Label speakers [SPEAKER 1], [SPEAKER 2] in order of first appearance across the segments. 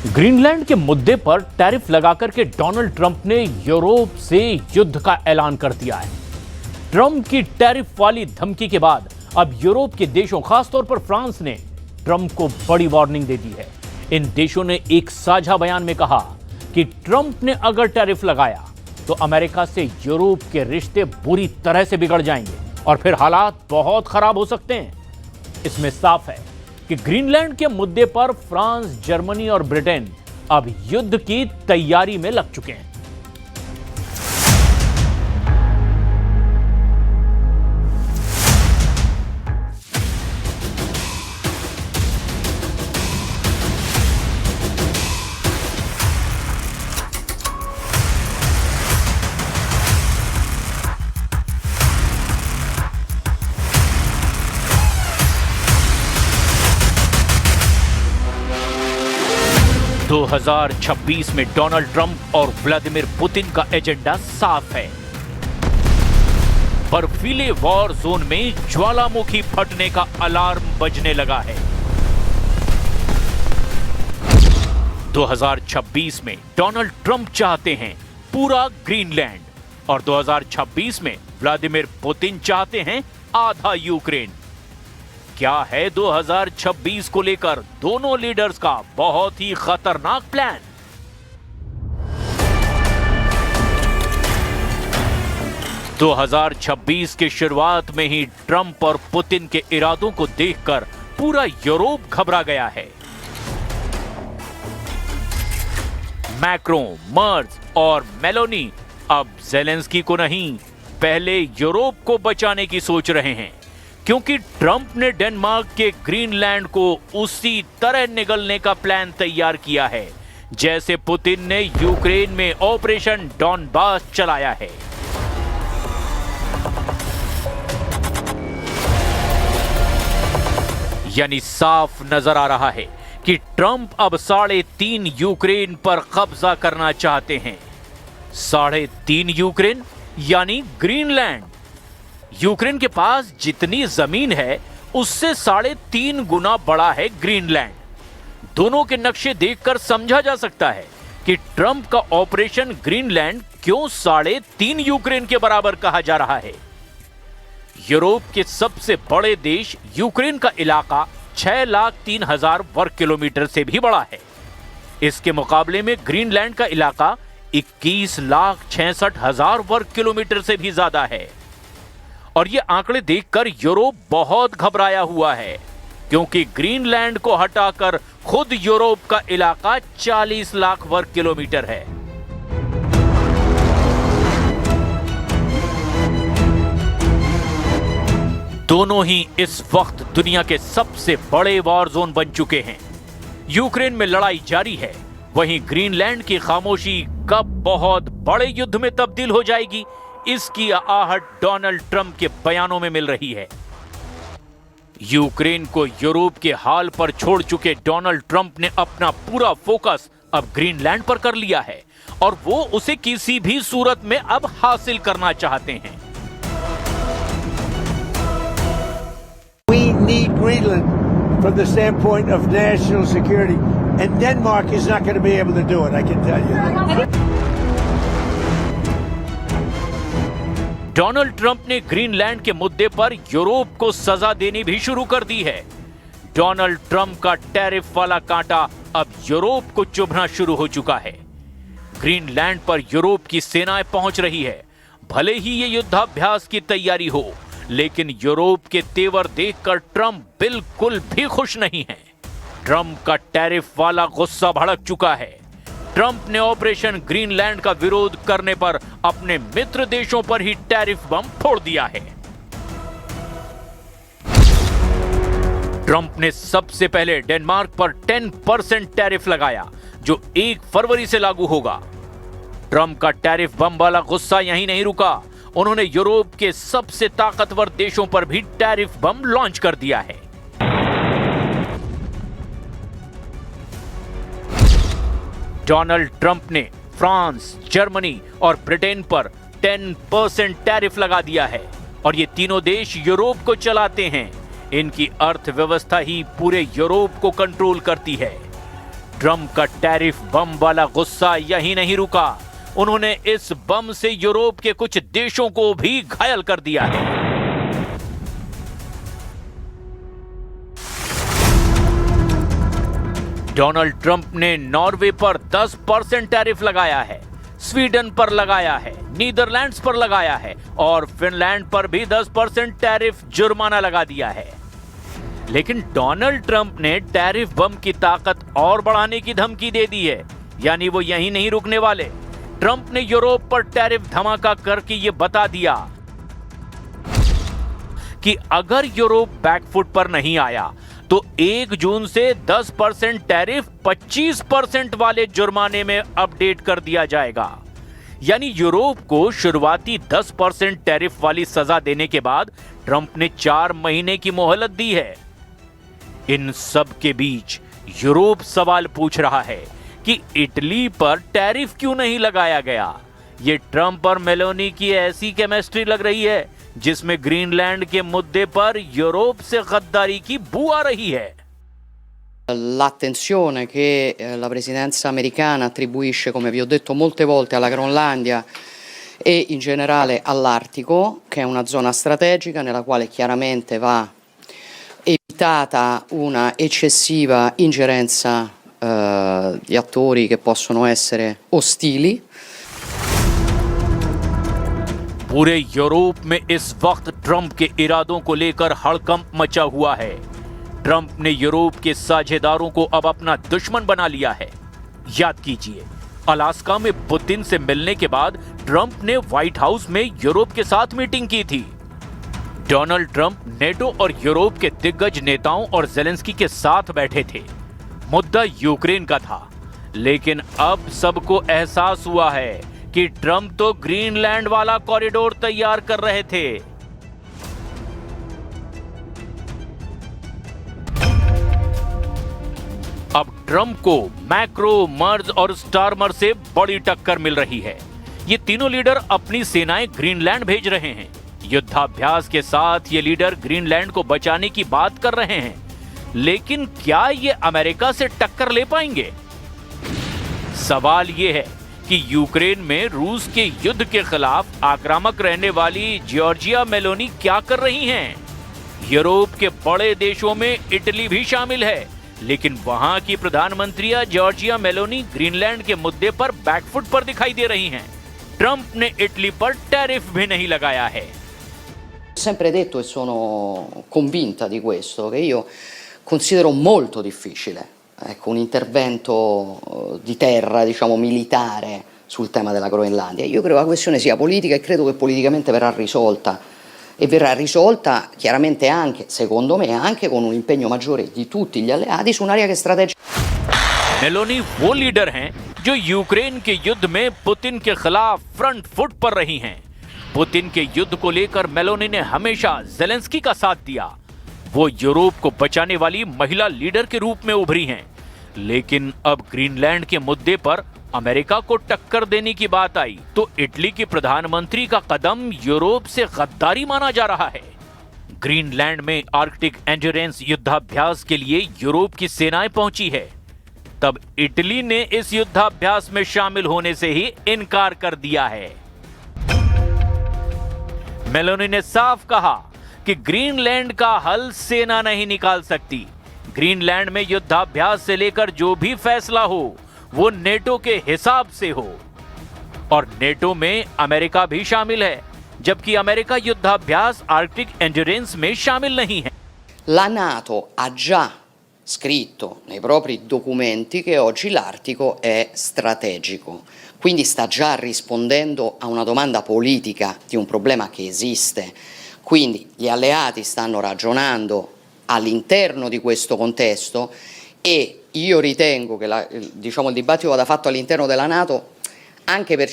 [SPEAKER 1] Greenland के मुद्दे पर टैरिफ लगाकर के डोनाल्ड ट्रंप ने यूरोप से युद्ध का ऐलान कर दिया है। ट्रंप की टैरिफ वाली धमकी के बाद अब यूरोप के देशों, खासतौर पर फ्रांस ने ट्रंप को बड़ी वार्निंग दे दी है। इन देशों ने एक साझा बयान में कहा कि ट्रंप ने अगर टैरिफ लगाया तो अमेरिका से यूरोप के रिश्ते बुरी तरह से बिगड़ जाएंगे और फिर हालात बहुत खराब हो सकते हैं। इसमें साफ है कि ग्रीनलैंड के मुद्दे पर फ्रांस, जर्मनी और ब्रिटेन अब युद्ध की तैयारी में लग चुके हैं। 2026 में डोनाल्ड ट्रंप और व्लादिमीर पुतिन का एजेंडा साफ है। बर्फीले वॉर जोन में ज्वालामुखी फटने का अलार्म बजने लगा है। 2026 में डोनाल्ड ट्रंप चाहते हैं पूरा ग्रीनलैंड और 2026 में व्लादिमीर पुतिन चाहते हैं आधा यूक्रेन। क्या है 2026 को लेकर दोनों लीडर्स का बहुत ही खतरनाक प्लान? तो 2026 की शुरुआत में ही ट्रंप और पुतिन के इरादों को देखकर पूरा यूरोप घबरा गया है। मैक्रों, मर्ज और मेलोनी अब जेलेंस्की को नहीं, पहले यूरोप को बचाने की सोच रहे हैं, क्योंकि ट्रंप ने डेनमार्क के ग्रीनलैंड को उसी तरह निगलने का प्लान तैयार किया है जैसे पुतिन ने यूक्रेन में ऑपरेशन डॉनबास चलाया है। यानी साफ नजर आ रहा है कि ट्रंप अब 3.5 यूक्रेन पर कब्जा करना चाहते हैं। 3.5 यूक्रेन यानी ग्रीनलैंड। यूक्रेन के पास जितनी जमीन है उससे 3.5 गुना बड़ा है ग्रीनलैंड। दोनों के नक्शे देखकर समझा जा सकता है कि ट्रंप का ऑपरेशन ग्रीनलैंड क्यों 3.5 यूक्रेन के बराबर कहा जा रहा है। यूरोप के सबसे बड़े देश यूक्रेन का इलाका 6,03,000 वर्ग किलोमीटर से भी बड़ा है। इसके मुकाबले में ग्रीनलैंड का इलाका 21,66,000 वर्ग किलोमीटर से भी ज्यादा है। और ये आंकड़े देखकर यूरोप बहुत घबराया हुआ है, क्योंकि ग्रीनलैंड को हटाकर खुद यूरोप का इलाका 40 लाख वर्ग किलोमीटर है। दोनों ही इस वक्त दुनिया के सबसे बड़े वॉर जोन बन चुके हैं। यूक्रेन में लड़ाई जारी है, वहीं ग्रीनलैंड की खामोशी कब बहुत बड़े युद्ध में तब्दील हो जाएगी, इसकी आहट डोनाल्ड ट्रंप के बयानों में मिल रही है। यूक्रेन को यूरोप के हाल पर छोड़ चुके डोनाल्ड ट्रंप ने अपना पूरा फोकस अब ग्रीनलैंड पर कर लिया है और वो उसे किसी भी सूरत में अब हासिल करना चाहते हैं।
[SPEAKER 2] We need Greenland from the standpoint of national security, and Denmark is not going to be able to do it, I can tell you that.
[SPEAKER 1] Donald Trump ने ग्रीनलैंड के मुद्दे पर यूरोप को सजा देनी भी शुरू कर दी है। डोनाल्ड ट्रंप का टैरिफ वाला कांटा अब यूरोप को चुभना शुरू हो चुका है। ग्रीनलैंड पर यूरोप की सेनाएं पहुंच रही है। भले ही ये युद्धाभ्यास की तैयारी हो, लेकिन यूरोप के तेवर देखकर ट्रंप बिल्कुल भी खुश नहीं है। ट्रंप का टैरिफ वाला गुस्सा भड़क चुका है। ट्रंप ने ऑपरेशन ग्रीनलैंड का विरोध करने पर अपने मित्र देशों पर ही टैरिफ बम फोड़ दिया है। ट्रंप ने सबसे पहले डेनमार्क पर 10% टैरिफ लगाया, जो 1 फरवरी से लागू होगा। ट्रंप का टैरिफ बम वाला गुस्सा यहीं नहीं रुका, उन्होंने यूरोप के सबसे ताकतवर देशों पर भी टैरिफ बम लॉन्च कर दिया है। डोनाल्ड ट्रंप ने फ्रांस, जर्मनी और ब्रिटेन पर 10% टैरिफ लगा दिया है और ये तीनों देश यूरोप को चलाते हैं। इनकी अर्थव्यवस्था ही पूरे यूरोप को कंट्रोल करती है। ट्रंप का टैरिफ बम वाला गुस्सा यहीं नहीं रुका, उन्होंने इस बम से यूरोप के कुछ देशों को भी घायल कर दिया है। डोनाल्ड ट्रंप ने नॉर्वे पर 10% टैरिफ लगाया है, स्वीडन पर लगाया है, नीदरलैंड्स पर लगाया है और फिनलैंड पर भी 10% टैरिफ जुर्माना लगा दिया है। लेकिन डोनाल्ड ट्रंप ने टैरिफ बम की ताकत और बढ़ाने की धमकी दे दी है, यानी वो यहीं नहीं रुकने वाले। ट्रंप ने यूरोप पर टैरिफ धमाका करके ये बता दिया कि अगर यूरोप बैकफुट पर नहीं आया तो 1 जून से 10% टैरिफ 25% वाले जुर्माने में अपडेट कर दिया जाएगा। यानी यूरोप को शुरुआती 10% टैरिफ वाली सजा देने के बाद ट्रंप ने 4 महीने की मोहलत दी है। इन सब के बीच यूरोप सवाल पूछ रहा है कि इटली पर टैरिफ क्यों नहीं लगाया गया। ये ट्रंप और मेलोनी की ऐसी केमिस्ट्री लग रही है जिसमें ग्रीनलैंड के मुद्दे पर यूरोप से गद्दारी की बू आ रही है।
[SPEAKER 3] L'attenzione che la presidenza americana attribuisce, come vi ho detto molte volte, alla Groenlandia e in generale all'Artico, che è una zona strategica nella quale chiaramente va evitata una eccessiva ingerenza di attori che possono essere ostili.
[SPEAKER 1] पूरे Europe में इस वक्त Trump के इरादों को लेकर हड़कंप मचा हुआ है। ट्रंप ने यूरोप के साझेदारों को अब अपना दुश्मन बना लिया है। याद कीजिए, अलास्का में पुतिन से मिलने के बाद ट्रंप ने व्हाइट हाउस में यूरोप के साथ मीटिंग की थी। डोनाल्ड ट्रंप नेटो और यूरोप के दिग्गज नेताओं और जेलेंस्की के साथ बैठे थे। मुद्दा यूक्रेन का था, लेकिन अब सबको एहसास हुआ है कि ट्रंप तो ग्रीनलैंड वाला कॉरिडोर तैयार कर रहे थे। अब ट्रंप को मैक्रो, मर्ज और स्टारमर से बड़ी टक्कर मिल रही है। ये तीनों लीडर अपनी सेनाएं ग्रीनलैंड भेज रहे हैं। युद्धाभ्यास के साथ ये लीडर ग्रीनलैंड को बचाने की बात कर रहे हैं, लेकिन क्या ये अमेरिका से टक्कर ले पाएंगे? सवाल ये है कि यूक्रेन में रूस के युद्ध के खिलाफ आक्रामक रहने वाली जॉर्जिया मेलोनी क्या कर रही हैं? यूरोप के बड़े देशों में इटली भी शामिल है, लेकिन वहां की प्रधानमंत्री जॉर्जिया मेलोनी ग्रीनलैंड के मुद्दे पर बैकफुट पर दिखाई दे रही हैं। ट्रंप ने इटली पर टैरिफ भी नहीं लगाया है।
[SPEAKER 3] Ho sempre detto e sono convinta di questo, che io considero molto difficile, ecco, un intervento di terra, diciamo, militare sul tema della Groenlandia. Io credo che la questione sia politica e credo che politicamente verrà risolta. E verrà risolta chiaramente anche, secondo me, anche con un impegno maggiore di tutti gli alleati su un'area che è strategica.
[SPEAKER 1] Meloni वो leader हैं जो Ukraine के युद्ध में Putin के खिलाफ front foot पर रही हैं। पुतिन के युद्ध को लेकर मेलोनी ने हमेशा जेलेंस्की का साथ दिया। वो यूरोप को बचाने वाली महिला लीडर के रूप में उभरी हैं। लेकिन अब ग्रीनलैंड के मुद्दे पर अमेरिका को टक्कर देने की बात आई तो इटली की प्रधानमंत्री का कदम यूरोप से गद्दारी माना जा रहा है। ग्रीनलैंड में आर्कटिक एंड्योरेंस युद्धाभ्यास के लिए यूरोप की सेनाएं पहुंची है। तब इटली ने इस युद्धाभ्यास में शामिल होने से ही इनकार कर दिया है। मेलोनी ने साफ कहा कि ग्रीनलैंड का हल सेना नहीं निकाल सकती। ग्रीनलैंड में युद्धाभ्यास से लेकर जो भी फैसला हो वो नेटो के हिसाब से हो, और नेटो में अमेरिका भी शामिल है, जबकि अमेरिका युद्धाभ्यास आर्कटिक एंड्योरेंस में शामिल नहीं है।
[SPEAKER 3] La NATO ha già scritto nei propri documenti che oggi l'Artico è strategico, quindi sta già rispondendo a una domanda politica di un problema che esiste. Quindi gli alleati stanno ragionando all'interno di questo contesto e io ritengo che diciamo, il dibattito vada fatto all'interno della NATO anche per...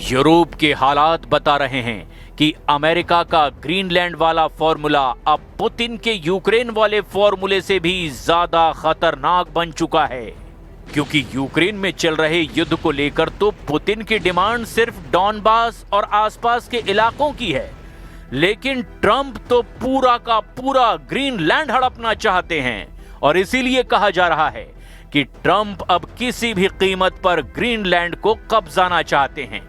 [SPEAKER 1] Europe के हालात बता रहे हैं कि America का Greenland वाला formula अब Putin के यूक्रेन वाले फॉर्मूले से भी ज्यादा खतरनाक बन चुका है, क्योंकि यूक्रेन में चल रहे युद्ध को लेकर तो पुतिन की डिमांड सिर्फ डॉनबास और आसपास के इलाकों की है, लेकिन ट्रंप तो पूरा का पूरा ग्रीनलैंड हड़पना चाहते हैं। और इसीलिए कहा जा रहा है कि ट्रंप अब किसी भी कीमत पर ग्रीनलैंड को कब्जाना चाहते हैं।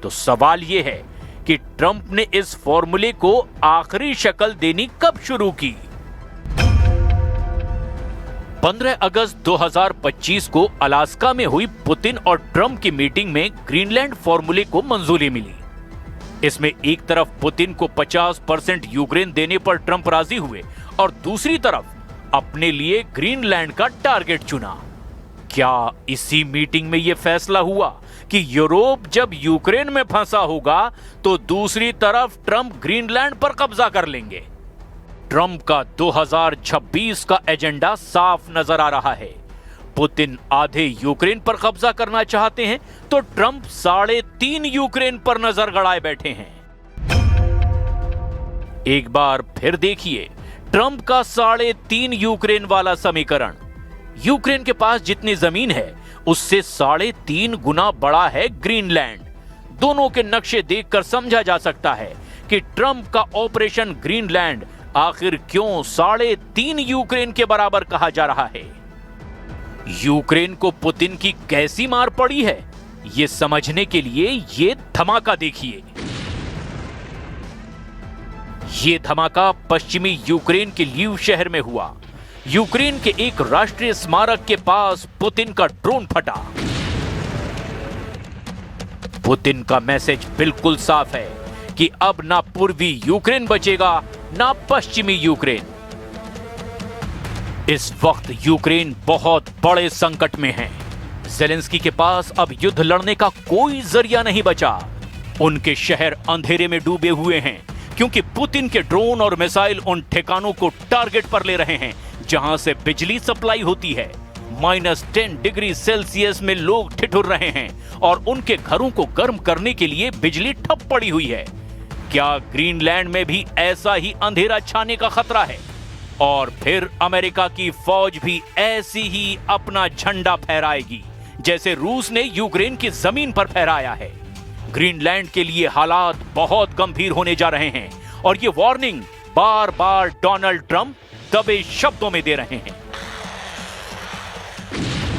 [SPEAKER 1] तो सवाल यह है कि ट्रंप ने इस फॉर्मूले को आखिरी शक्ल देनी कब शुरू की। 15 अगस्त 2025 को अलास्का में हुई पुतिन और ट्रंप की मीटिंग में ग्रीनलैंड फॉर्मूले को मंजूरी मिली। इसमें एक तरफ पुतिन को 50% यूक्रेन देने पर ट्रंप राजी हुए और दूसरी तरफ अपने लिए ग्रीनलैंड का टारगेट चुना। क्या इसी मीटिंग में यह फैसला हुआ कि यूरोप जब यूक्रेन में फंसा होगा तो दूसरी तरफ ट्रंप ग्रीनलैंड पर कब्जा कर लेंगे? ट्रंप का 2026 का एजेंडा साफ नजर आ रहा है। पुतिन आधे यूक्रेन पर कब्जा करना चाहते हैं तो ट्रंप 3.5 यूक्रेन पर नजर गड़ाए बैठे हैं। एक बार फिर देखिए ट्रंप का 3.5 यूक्रेन वाला समीकरण। यूक्रेन के पास जितनी जमीन है उससे 3.5 गुना बड़ा है ग्रीनलैंड। दोनों के नक्शे देखकर समझा जा सकता है कि ट्रंप का ऑपरेशन ग्रीनलैंड आखिर क्यों 3.5 यूक्रेन के बराबर कहा जा रहा है। यूक्रेन को पुतिन की कैसी मार पड़ी है, यह समझने के लिए यह धमाका देखिए। यह धमाका पश्चिमी यूक्रेन के लीव शहर में हुआ। यूक्रेन के एक राष्ट्रीय स्मारक के पास पुतिन का ड्रोन फटा। पुतिन का मैसेज बिल्कुल साफ है कि अब ना पूर्वी यूक्रेन बचेगा ना पश्चिमी यूक्रेन। इस वक्त यूक्रेन बहुत बड़े संकट में है। ज़ेलेंस्की के पास अब युद्ध लड़ने का कोई जरिया नहीं बचा। उनके शहर अंधेरे में डूबे हुए हैं क्योंकि पुतिन के ड्रोन और मिसाइल उन ठिकानों को टारगेट पर ले रहे हैं जहां से बिजली सप्लाई होती है। -10 डिग्री सेल्सियस में लोग ठिठुर रहे हैं और उनके घरों को गर्म करने के लिए बिजली ठप पड़ी हुई है। क्या ग्रीनलैंड में भी ऐसा ही अंधेरा छाने का खतरा है? और फिर अमेरिका की फौज भी ऐसी ही अपना झंडा फहराएगी जैसे रूस ने यूक्रेन की जमीन पर फहराया है। ग्रीनलैंड के लिए हालात बहुत गंभीर होने जा रहे हैं और ये वार्निंग बार बार डोनाल्ड ट्रंप दबे शब्दों में दे रहे हैं।